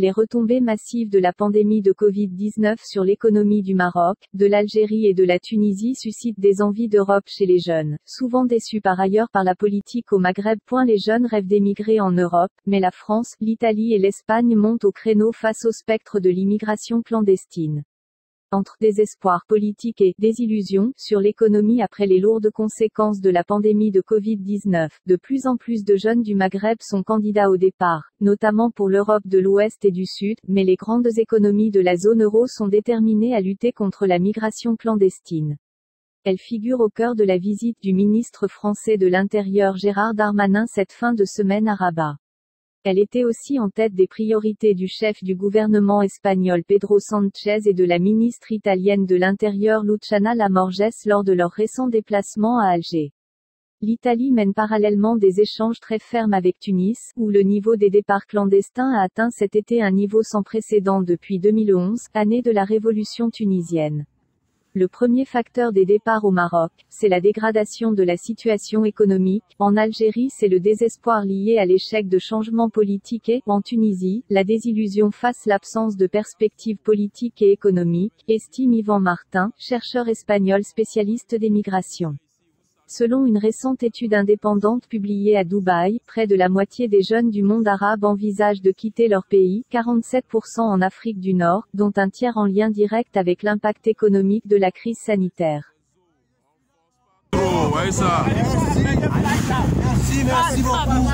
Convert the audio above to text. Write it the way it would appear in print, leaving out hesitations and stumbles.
Les retombées massives de la pandémie de Covid-19 sur l'économie du Maroc, de l'Algérie et de la Tunisie suscitent des envies d'Europe chez les jeunes, souvent déçus par ailleurs par la politique au Maghreb. Les jeunes rêvent d'émigrer en Europe, mais la France, l'Italie et l'Espagne montent au créneau face au spectre de l'immigration clandestine. Entre désespoir politique et désillusion sur l'économie après les lourdes conséquences de la pandémie de Covid-19, de plus en plus de jeunes du Maghreb sont candidats au départ, notamment pour l'Europe de l'Ouest et du Sud, mais les grandes économies de la zone euro sont déterminées à lutter contre la migration clandestine. Elle figure au cœur de la visite du ministre français de l'Intérieur Gérald Darmanin cette fin de semaine à Rabat. Elle était aussi en tête des priorités du chef du gouvernement espagnol Pedro Sánchez et de la ministre italienne de l'Intérieur Luciana Lamorgese lors de leur récent déplacement à Alger. L'Italie mène parallèlement des échanges très fermes avec Tunis, où le niveau des départs clandestins a atteint cet été un niveau sans précédent depuis 2011, année de la révolution tunisienne. Le premier facteur des départs au Maroc, c'est la dégradation de la situation économique. En Algérie, c'est le désespoir lié à l'échec de changements politiques et, en Tunisie, la désillusion face à l'absence de perspectives politiques et économiques, estime Yvan Martin, chercheur espagnol spécialiste des migrations. Selon une récente étude indépendante publiée à Dubaï, près de la moitié des jeunes du monde arabe envisagent de quitter leur pays, 47% en Afrique du Nord, dont un tiers en lien direct avec l'impact économique de la crise sanitaire. Merci beaucoup.